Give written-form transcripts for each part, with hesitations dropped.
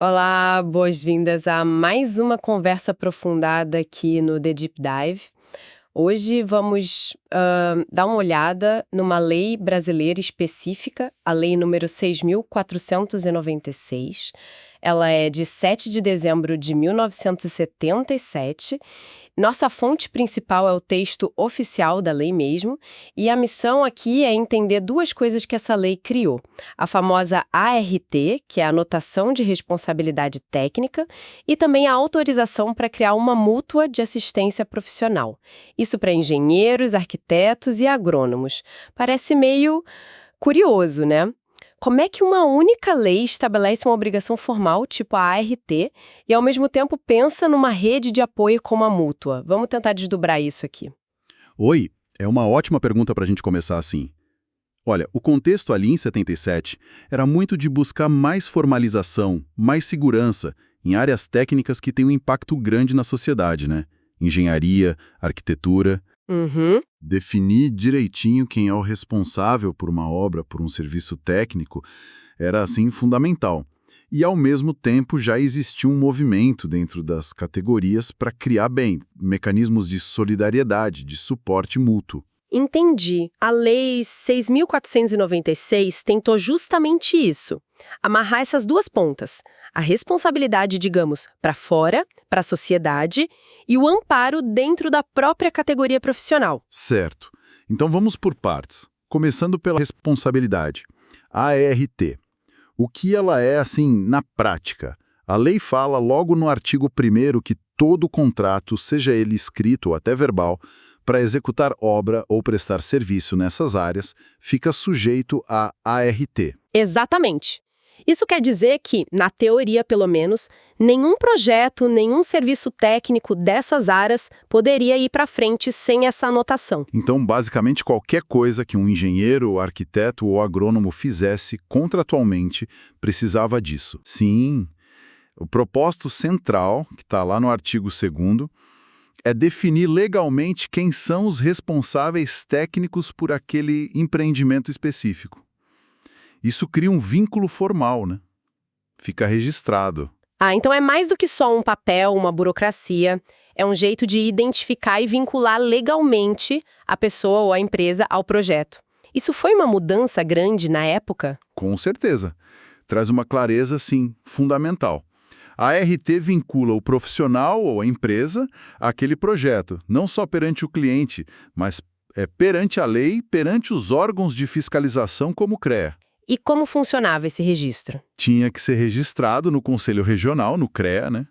Olá, boas-vindas a mais uma conversa aprofundada aqui no The Deep Dive. Hoje vamos dar uma olhada numa lei brasileira específica, a Lei número 6.496. Ela é de 7 de dezembro de 1977. Nossa fonte principal é o texto oficial da lei mesmo, e a missão aqui é entender duas coisas que essa lei criou. A famosa ART, que é a Anotação de Responsabilidade Técnica, e também a autorização para criar uma mútua de assistência profissional. Isso para engenheiros, arquitetos e agrônomos. Parece meio curioso, né? Como é que uma única lei estabelece uma obrigação formal, tipo a ART, e ao mesmo tempo pensa numa rede de apoio como a mútua? Vamos tentar desdobrar isso aqui. Oi, é uma ótima pergunta para a gente começar assim. Olha, o contexto ali em 77 era muito de buscar mais formalização, mais segurança em áreas técnicas que têm um impacto grande na sociedade, né? Engenharia, arquitetura. Uhum. Definir direitinho quem é o responsável por uma obra, por um serviço técnico, era assim fundamental. E ao mesmo tempo já existia um movimento dentro das categorias para criar mecanismos de solidariedade, de suporte mútuo. Entendi. A Lei 6.496 tentou justamente isso. Amarrar essas duas pontas. A responsabilidade, digamos, para fora, para a sociedade, e o amparo dentro da própria categoria profissional. Certo. Então vamos por partes. Começando pela responsabilidade. A ART. O que ela é, assim, na prática? A lei fala logo no artigo 1º que todo contrato, seja ele escrito ou até verbal, para executar obra ou prestar serviço nessas áreas, fica sujeito à ART. Exatamente. Isso quer dizer que, na teoria pelo menos, nenhum projeto, nenhum serviço técnico dessas áreas poderia ir para frente sem essa anotação. Então, basicamente, qualquer coisa que um engenheiro, arquiteto ou agrônomo fizesse contratualmente precisava disso. Sim, o propósito central, que está lá no artigo 2º, é definir legalmente quem são os responsáveis técnicos por aquele empreendimento específico. Isso cria um vínculo formal, né? Fica registrado. Então é mais do que só um papel, uma burocracia. É um jeito de identificar e vincular legalmente a pessoa ou a empresa ao projeto. Isso foi uma mudança grande na época? Com certeza. Traz uma clareza, sim, fundamental. A ART vincula o profissional ou a empresa àquele projeto, não só perante o cliente, mas perante a lei, perante os órgãos de fiscalização como o CREA. E como funcionava esse registro? Tinha que ser registrado no Conselho Regional, no CREA, né?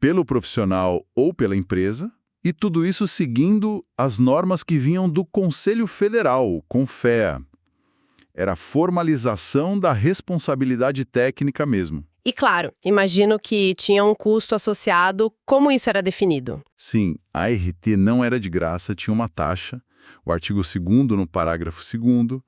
Pelo profissional ou pela empresa, e tudo isso seguindo as normas que vinham do Conselho Federal, o CONFEA. Era a formalização da responsabilidade técnica mesmo. E claro, imagino que tinha um custo associado. Como isso era definido? Sim, a ART não era de graça, tinha uma taxa. O artigo 2º, no parágrafo 2º,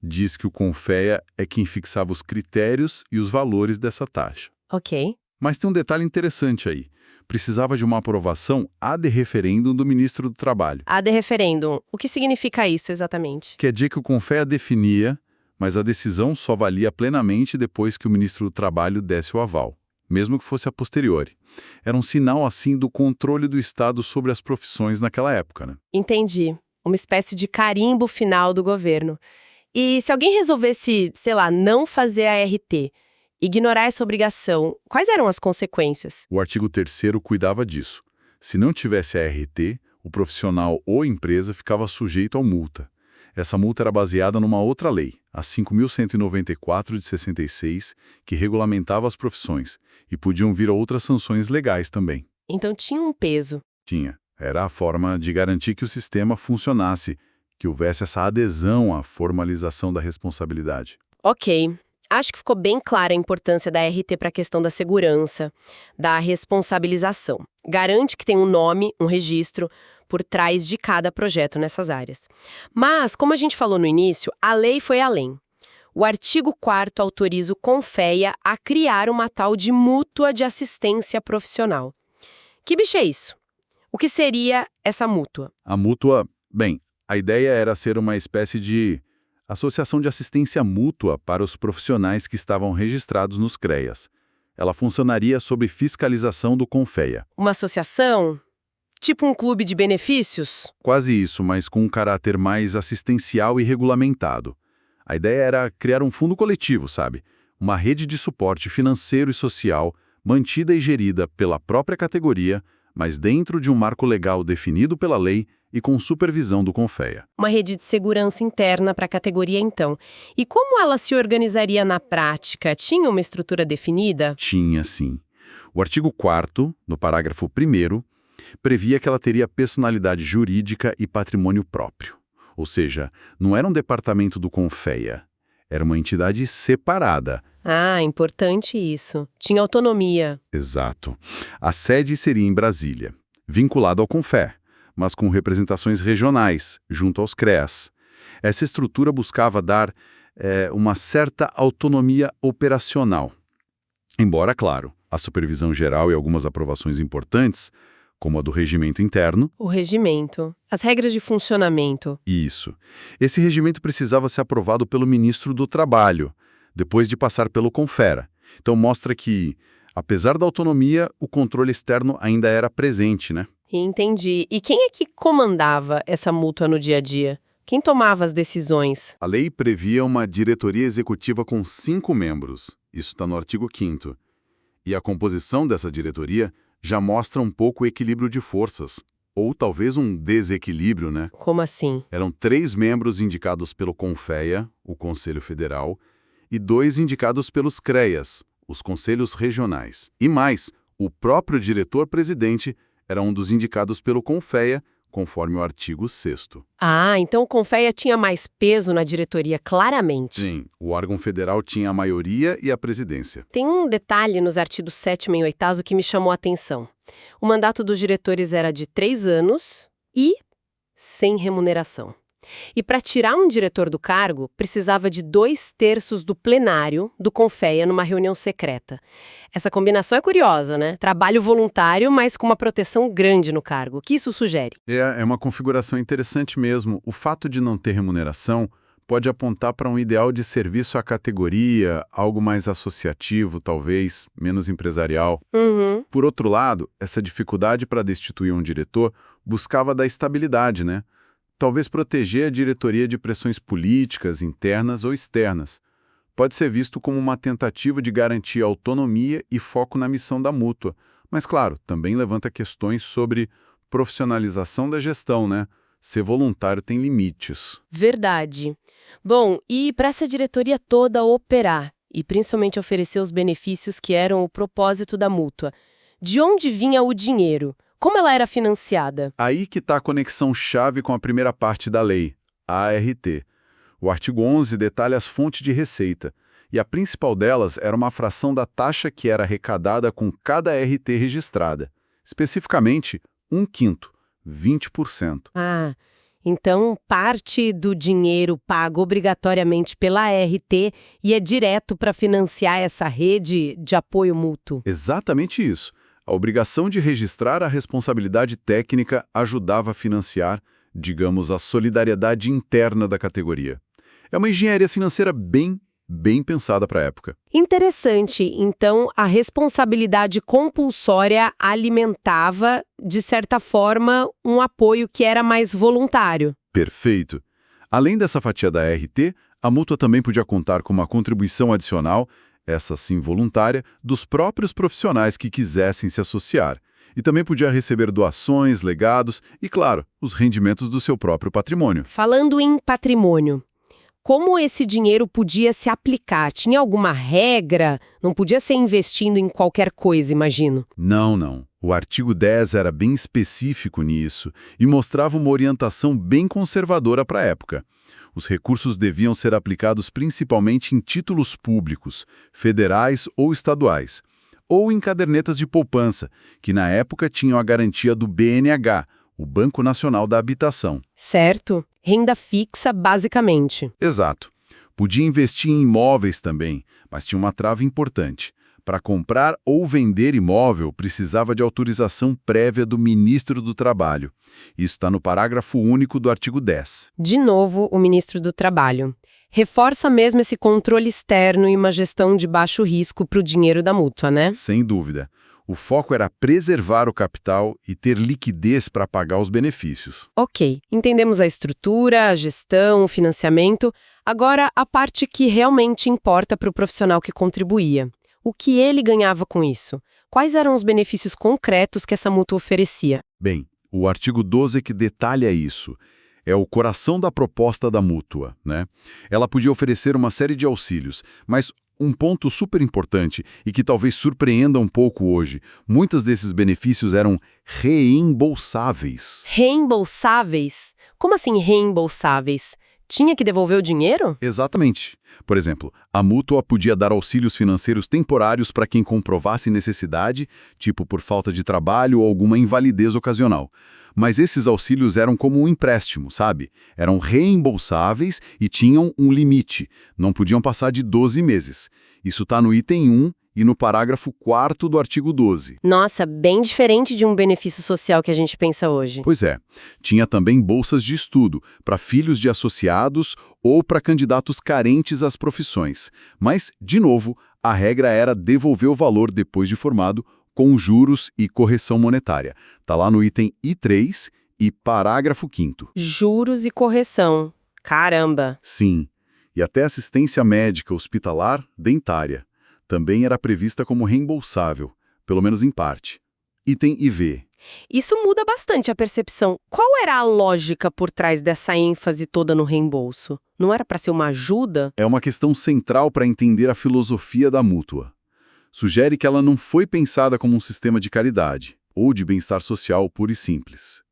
diz que o CONFEA é quem fixava os critérios e os valores dessa taxa. Ok. Mas tem um detalhe interessante aí. Precisava de uma aprovação ad referendum do ministro do Trabalho. Ad referendum. O que significa isso exatamente? Quer dizer que o CONFEA definia, mas a decisão só valia plenamente depois que o ministro do Trabalho desse o aval, mesmo que fosse a posteriori. Era um sinal, assim, do controle do Estado sobre as profissões naquela época, né? Entendi. Uma espécie de carimbo final do governo. E se alguém resolvesse, sei lá, não fazer a ART, ignorar essa obrigação, quais eram as consequências? O artigo 3º cuidava disso. Se não tivesse a ART, o profissional ou empresa ficava sujeito a multa. Essa multa era baseada numa outra lei, a 5.194 de 66, que regulamentava as profissões, e podiam vir outras sanções legais também. Então tinha um peso. Tinha. Era a forma de garantir que o sistema funcionasse, que houvesse essa adesão à formalização da responsabilidade. Ok. Acho que ficou bem clara a importância da ART para a questão da segurança, da responsabilização. Garante que tem um nome, um registro, por trás de cada projeto nessas áreas. Mas, como a gente falou no início, a lei foi além. O artigo 4º autoriza o CONFEA a criar uma tal de mútua de assistência profissional. Que bicho é isso? O que seria essa mútua? A mútua, a ideia era ser uma espécie de associação de assistência mútua para os profissionais que estavam registrados nos CREAs. Ela funcionaria sob fiscalização do Confiea. Uma associação? Tipo um clube de benefícios? Quase isso, mas com um caráter mais assistencial e regulamentado. A ideia era criar um fundo coletivo, sabe? Uma rede de suporte financeiro e social, mantida e gerida pela própria categoria, mas dentro de um marco legal definido pela lei e com supervisão do Confiea. Uma rede de segurança interna para a categoria, então. E como ela se organizaria na prática? Tinha uma estrutura definida? Tinha, sim. O artigo 4º, no parágrafo 1º, previa que ela teria personalidade jurídica e patrimônio próprio. Ou seja, não era um departamento do Confiea, era uma entidade separada. Ah, importante isso. Tinha autonomia. Exato. A sede seria em Brasília, vinculado ao Confiea, mas com representações regionais, junto aos CREAs. Essa estrutura buscava dar uma certa autonomia operacional. Embora, claro, a supervisão geral e algumas aprovações importantes, como a do regimento interno. O regimento. As regras de funcionamento. Isso. Esse regimento precisava ser aprovado pelo ministro do Trabalho, depois de passar pelo Confiea. Então mostra que, apesar da autonomia, o controle externo ainda era presente, né? Entendi. E quem é que comandava essa mútua no dia a dia? Quem tomava as decisões? A lei previa uma diretoria executiva com 5 membros. Isso está no artigo 5º. E a composição dessa diretoria já mostra um pouco o equilíbrio de forças, ou talvez um desequilíbrio, né? Como assim? Eram 3 membros indicados pelo Confiea, o Conselho Federal, e 2 indicados pelos CREAs, os Conselhos Regionais. E mais, o próprio diretor-presidente era um dos indicados pelo Confiea, conforme o artigo 6º. Ah, então o Confiea tinha mais peso na diretoria, claramente. Sim, o órgão federal tinha a maioria e a presidência. Tem um detalhe nos artigos 7º e 8º que me chamou a atenção. O mandato dos diretores era de 3 anos e sem remuneração. E para tirar um diretor do cargo, precisava de 2/3 do plenário do Confiea numa reunião secreta. Essa combinação é curiosa, né? Trabalho voluntário, mas com uma proteção grande no cargo. O que isso sugere? É uma configuração interessante mesmo. O fato de não ter remuneração pode apontar para um ideal de serviço à categoria, algo mais associativo, talvez, menos empresarial. Uhum. Por outro lado, essa dificuldade para destituir um diretor buscava da estabilidade, né? Talvez proteger a diretoria de pressões políticas, internas ou externas. Pode ser visto como uma tentativa de garantir autonomia e foco na missão da mútua. Mas, claro, também levanta questões sobre profissionalização da gestão, né? Ser voluntário tem limites. Verdade. Bom, e para essa diretoria toda operar, e principalmente oferecer os benefícios que eram o propósito da mútua, de onde vinha o dinheiro? Como ela era financiada? Aí que está a conexão chave com a primeira parte da lei, a ART. O artigo 11 detalha as fontes de receita, e a principal delas era uma fração da taxa que era arrecadada com cada ART registrada. Especificamente, 1/5, 20%. Ah, então parte do dinheiro pago obrigatoriamente pela ART ia direto para financiar essa rede de apoio mútuo. Exatamente isso. A obrigação de registrar a responsabilidade técnica ajudava a financiar, digamos, a solidariedade interna da categoria. É uma engenharia financeira bem pensada para a época. Interessante. Então, a responsabilidade compulsória alimentava, de certa forma, um apoio que era mais voluntário. Perfeito. Além dessa fatia da ART, a mútua também podia contar com uma contribuição adicional, essa sim voluntária, dos próprios profissionais que quisessem se associar. E também podia receber doações, legados e, claro, os rendimentos do seu próprio patrimônio. Falando em patrimônio, como esse dinheiro podia se aplicar? Tinha alguma regra? Não podia ser investindo em qualquer coisa, imagino. Não. O artigo 10 era bem específico nisso e mostrava uma orientação bem conservadora para a época. Os recursos deviam ser aplicados principalmente em títulos públicos, federais ou estaduais, ou em cadernetas de poupança, que na época tinham a garantia do BNH, o Banco Nacional da Habitação. Certo. Renda fixa, basicamente. Exato. Podia investir em imóveis também, mas tinha uma trava importante. Para comprar ou vender imóvel, precisava de autorização prévia do ministro do Trabalho. Isso está no parágrafo único do artigo 10. De novo, o ministro do Trabalho. Reforça mesmo esse controle externo e uma gestão de baixo risco para o dinheiro da mútua, né? Sem dúvida. O foco era preservar o capital e ter liquidez para pagar os benefícios. Ok, entendemos a estrutura, a gestão, o financiamento. Agora, a parte que realmente importa para o profissional que contribuía. O que ele ganhava com isso? Quais eram os benefícios concretos que essa mútua oferecia? Bem, o artigo 12 que detalha isso. É o coração da proposta da mútua, né? Ela podia oferecer uma série de auxílios, mas um ponto super importante e que talvez surpreenda um pouco hoje, muitos desses benefícios eram reembolsáveis. Reembolsáveis? Como assim reembolsáveis? Tinha que devolver o dinheiro? Exatamente. Por exemplo, a mútua podia dar auxílios financeiros temporários para quem comprovasse necessidade, tipo por falta de trabalho ou alguma invalidez ocasional. Mas esses auxílios eram como um empréstimo, sabe? Eram reembolsáveis e tinham um limite. Não podiam passar de 12 meses. Isso está no item 1 e no parágrafo 4º do artigo 12. Nossa, bem diferente de um benefício social que a gente pensa hoje. Pois é. Tinha também bolsas de estudo para filhos de associados ou para candidatos carentes às profissões. Mas, de novo, a regra era devolver o valor depois de formado com juros e correção monetária. Está lá no item I3 e parágrafo 5º. Juros e correção. Caramba! Sim. E até assistência médica hospitalar dentária também era prevista como reembolsável, pelo menos em parte. Item IV. Isso muda bastante a percepção. Qual era a lógica por trás dessa ênfase toda no reembolso? Não era para ser uma ajuda? É uma questão central para entender a filosofia da mútua. Sugere que ela não foi pensada como um sistema de caridade ou de bem-estar social puro e simples.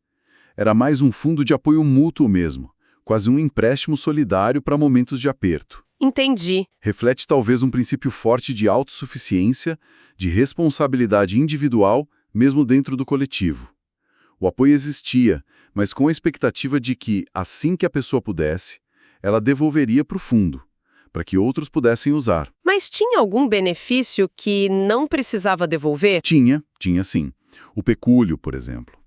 Era mais um fundo de apoio mútuo mesmo, quase um empréstimo solidário para momentos de aperto. Entendi. Reflete talvez um princípio forte de autossuficiência, de responsabilidade individual, mesmo dentro do coletivo. O apoio existia, mas com a expectativa de que, assim que a pessoa pudesse, ela devolveria para o fundo, para que outros pudessem usar. Mas tinha algum benefício que não precisava devolver? Tinha sim. O pecúlio, por exemplo.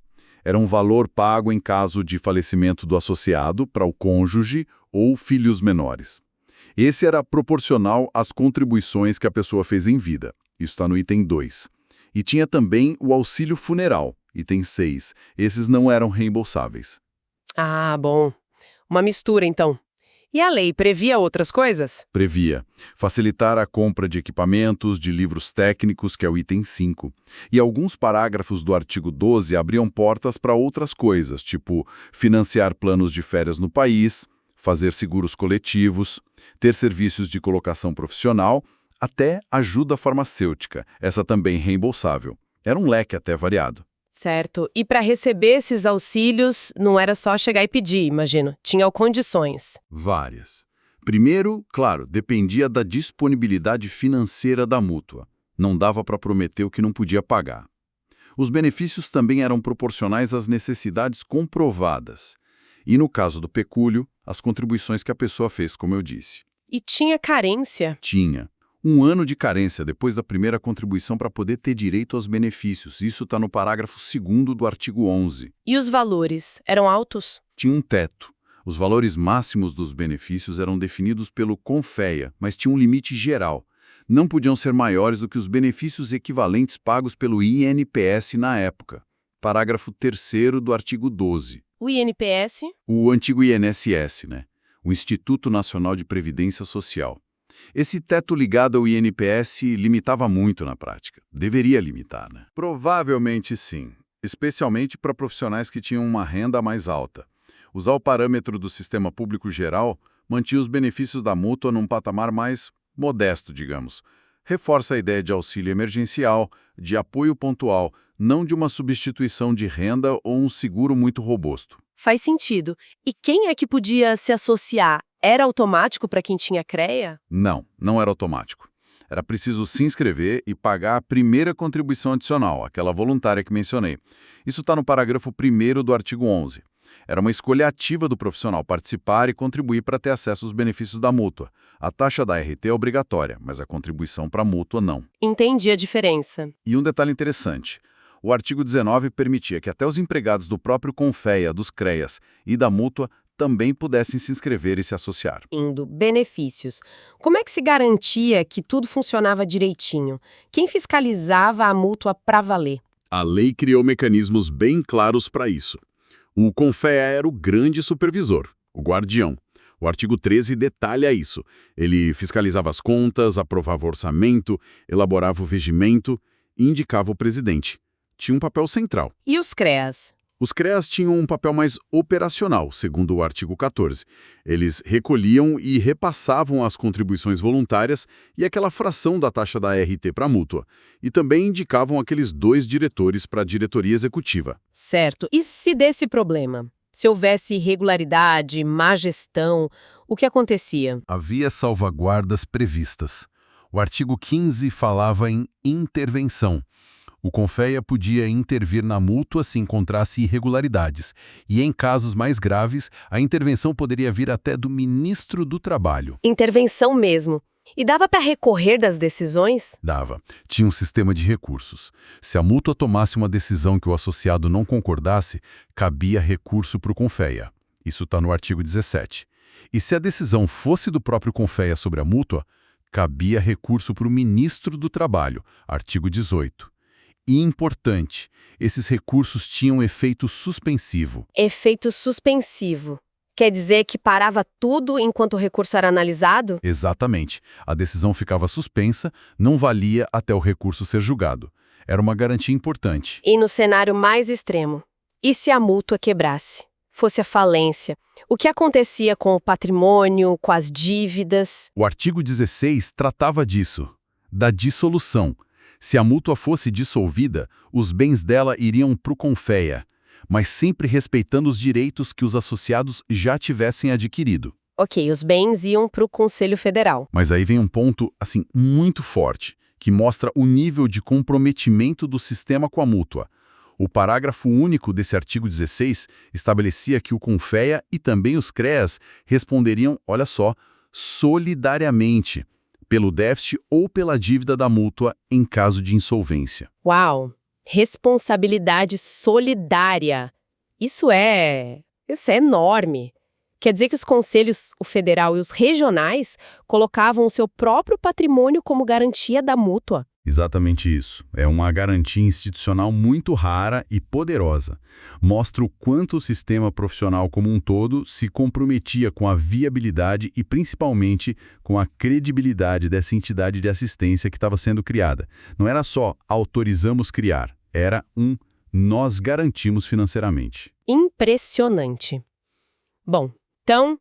Era um valor pago em caso de falecimento do associado para o cônjuge ou filhos menores. Esse era proporcional às contribuições que a pessoa fez em vida. Isso está no item 2. E tinha também o auxílio funeral, item 6. Esses não eram reembolsáveis. Ah, bom. Uma mistura, então. E a lei previa outras coisas? Previa facilitar a compra de equipamentos, de livros técnicos, que é o item 5. E alguns parágrafos do artigo 12 abriam portas para outras coisas, tipo financiar planos de férias no país, fazer seguros coletivos, ter serviços de colocação profissional, até ajuda farmacêutica, essa também reembolsável. Era um leque até variado. Certo. E para receber esses auxílios, não era só chegar e pedir, imagino. Tinha condições. Várias. Primeiro, claro, dependia da disponibilidade financeira da mútua. Não dava para prometer o que não podia pagar. Os benefícios também eram proporcionais às necessidades comprovadas. E no caso do pecúlio, as contribuições que a pessoa fez, como eu disse. E tinha carência? Tinha. 1 ano de carência depois da primeira contribuição para poder ter direito aos benefícios. Isso está no parágrafo 2º do artigo 11. E os valores? Eram altos? Tinha um teto. Os valores máximos dos benefícios eram definidos pelo CONFEA, mas tinha um limite geral. Não podiam ser maiores do que os benefícios equivalentes pagos pelo INPS na época. Parágrafo 3º do artigo 12. O INPS? O antigo INSS, né? O Instituto Nacional de Previdência Social. Esse teto ligado ao INPS limitava muito na prática. Deveria limitar, né? Provavelmente sim, especialmente para profissionais que tinham uma renda mais alta. Usar o parâmetro do sistema público geral mantinha os benefícios da mútua num patamar mais modesto, digamos. Reforça a ideia de auxílio emergencial, de apoio pontual, não de uma substituição de renda ou um seguro muito robusto. Faz sentido. E quem é que podia se associar? Era automático para quem tinha CREA? Não era automático. Era preciso se inscrever e pagar a primeira contribuição adicional, aquela voluntária que mencionei. Isso está no parágrafo 1º do artigo 11. Era uma escolha ativa do profissional participar e contribuir para ter acesso aos benefícios da mútua. A taxa da RT é obrigatória, mas a contribuição para a mútua não. Entendi a diferença. E um detalhe interessante. O artigo 19 permitia que até os empregados do próprio CONFEA, dos CREAS e da mútua também pudessem se inscrever e se associar. Benefícios. Como é que se garantia que tudo funcionava direitinho? Quem fiscalizava a mútua para valer? A lei criou mecanismos bem claros para isso. O Confe era o grande supervisor, o guardião. O artigo 13 detalha isso. Ele fiscalizava as contas, aprovava o orçamento, elaborava o regimento e indicava o presidente. Tinha um papel central. E os CREAs? Os CREAs tinham um papel mais operacional, segundo o artigo 14. Eles recolhiam e repassavam as contribuições voluntárias e aquela fração da taxa da ART para a mútua. E também indicavam aqueles 2 diretores para a diretoria executiva. Certo. E se desse problema? Se houvesse irregularidade, má gestão, o que acontecia? Havia salvaguardas previstas. O artigo 15 falava em intervenção. O Confe podia intervir na mútua se encontrasse irregularidades, e em casos mais graves, a intervenção poderia vir até do ministro do Trabalho. Intervenção mesmo. E dava para recorrer das decisões? Dava. Tinha um sistema de recursos. Se a mútua tomasse uma decisão que o associado não concordasse, cabia recurso para o Confe. Isso está no artigo 17. E se a decisão fosse do próprio Confe sobre a mútua, cabia recurso para o ministro do Trabalho, artigo 18. E importante, esses recursos tinham efeito suspensivo. Efeito suspensivo. Quer dizer que parava tudo enquanto o recurso era analisado? Exatamente. A decisão ficava suspensa, não valia até o recurso ser julgado. Era uma garantia importante. E no cenário mais extremo? E se a mútua quebrasse? Fosse a falência? O que acontecia com o patrimônio, com as dívidas? O artigo 16 tratava disso, da dissolução. Se a mútua fosse dissolvida, os bens dela iriam para o Confe, mas sempre respeitando os direitos que os associados já tivessem adquirido. Ok, os bens iam para o Conselho Federal. Mas aí vem um ponto, muito forte, que mostra o nível de comprometimento do sistema com a mútua. O parágrafo único desse artigo 16 estabelecia que o Confe e também os CREAs responderiam, olha só, solidariamente, pelo déficit ou pela dívida da mútua em caso de insolvência. Uau! Responsabilidade solidária. Isso é enorme. Quer dizer que os conselhos, o federal e os regionais, colocavam o seu próprio patrimônio como garantia da mútua. Exatamente isso. É uma garantia institucional muito rara e poderosa. Mostra o quanto o sistema profissional como um todo se comprometia com a viabilidade e principalmente com a credibilidade dessa entidade de assistência que estava sendo criada. Não era só autorizamos criar, era nós garantimos financeiramente. Impressionante. Bom, então,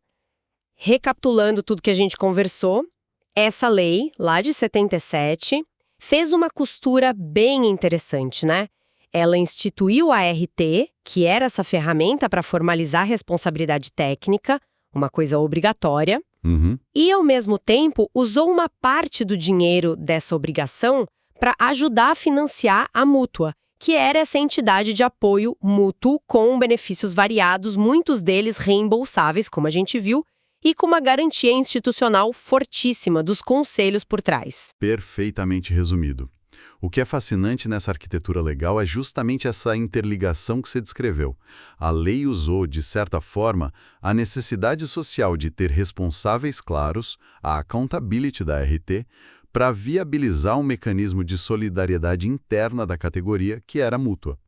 recapitulando tudo que a gente conversou, essa lei, lá de 77, fez uma costura bem interessante, né? Ela instituiu a ART, que era essa ferramenta para formalizar a responsabilidade técnica, uma coisa obrigatória, e, ao mesmo tempo, usou uma parte do dinheiro dessa obrigação para ajudar a financiar a mútua, que era essa entidade de apoio mútuo com benefícios variados, muitos deles reembolsáveis, como a gente viu, e com uma garantia institucional fortíssima dos conselhos por trás. Perfeitamente resumido. O que é fascinante nessa arquitetura legal é justamente essa interligação que você descreveu. A lei usou, de certa forma, a necessidade social de ter responsáveis claros, a accountability da ART, para viabilizar um mecanismo de solidariedade interna da categoria, que era mútua.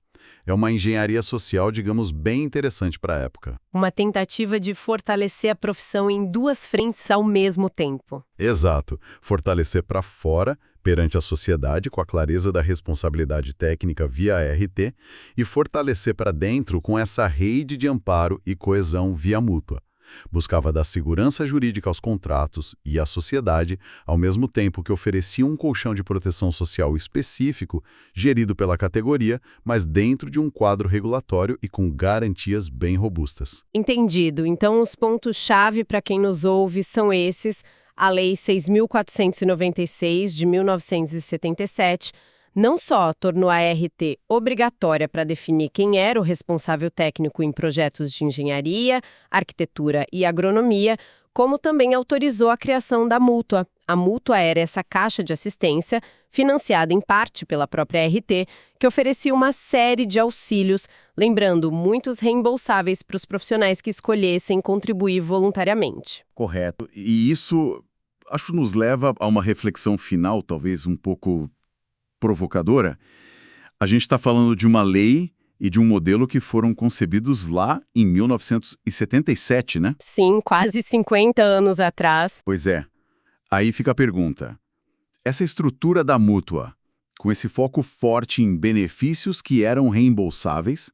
É uma engenharia social, digamos, bem interessante para a época. Uma tentativa de fortalecer a profissão em duas frentes ao mesmo tempo. Exato. Fortalecer para fora, perante a sociedade, com a clareza da responsabilidade técnica via ART, e fortalecer para dentro com essa rede de amparo e coesão via mútua. Buscava dar segurança jurídica aos contratos e à sociedade, ao mesmo tempo que oferecia um colchão de proteção social específico, gerido pela categoria, mas dentro de um quadro regulatório e com garantias bem robustas. Entendido. Então, os pontos-chave para quem nos ouve são esses: a Lei 6.496, de 1977, não só tornou a ART obrigatória para definir quem era o responsável técnico em projetos de engenharia, arquitetura e agronomia, como também autorizou a criação da Mútua. A Mútua era essa caixa de assistência, financiada em parte pela própria RT, que oferecia uma série de auxílios, lembrando, muitos reembolsáveis para os profissionais que escolhessem contribuir voluntariamente. Correto. E isso, acho, nos leva a uma reflexão final, talvez um pouco provocadora. A gente está falando de uma lei e de um modelo que foram concebidos lá em 1977, né? Sim, quase 50 anos atrás. Pois é. Aí fica a pergunta. Essa estrutura da Mútua, com esse foco forte em benefícios que eram reembolsáveis,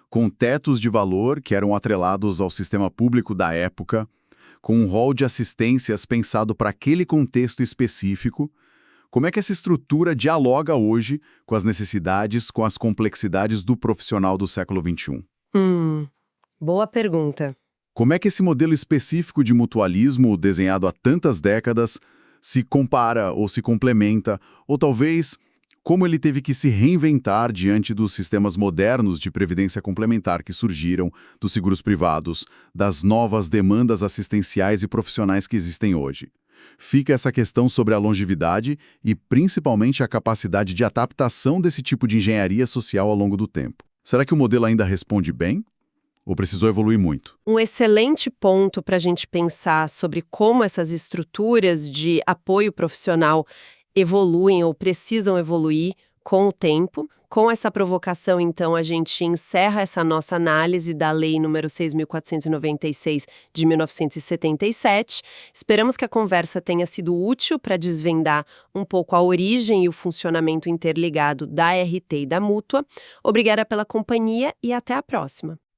com tetos de valor que eram atrelados ao sistema público da época, com um rol de assistências pensado para aquele contexto específico, como é que essa estrutura dialoga hoje com as necessidades, com as complexidades do profissional do século XXI? Boa pergunta. Como é que esse modelo específico de mutualismo, desenhado há tantas décadas, se compara ou se complementa, ou talvez como ele teve que se reinventar diante dos sistemas modernos de previdência complementar que surgiram, dos seguros privados, das novas demandas assistenciais e profissionais que existem hoje? Fica essa questão sobre a longevidade e, principalmente, a capacidade de adaptação desse tipo de engenharia social ao longo do tempo. Será que o modelo ainda responde bem? Ou precisou evoluir muito? Um excelente ponto para a gente pensar sobre como essas estruturas de apoio profissional evoluem ou precisam evoluir com o tempo. Com essa provocação, então, a gente encerra essa nossa análise da Lei nº 6.496 de 1977. Esperamos que a conversa tenha sido útil para desvendar um pouco a origem e o funcionamento interligado da RT e da Mútua. Obrigada pela companhia e até a próxima.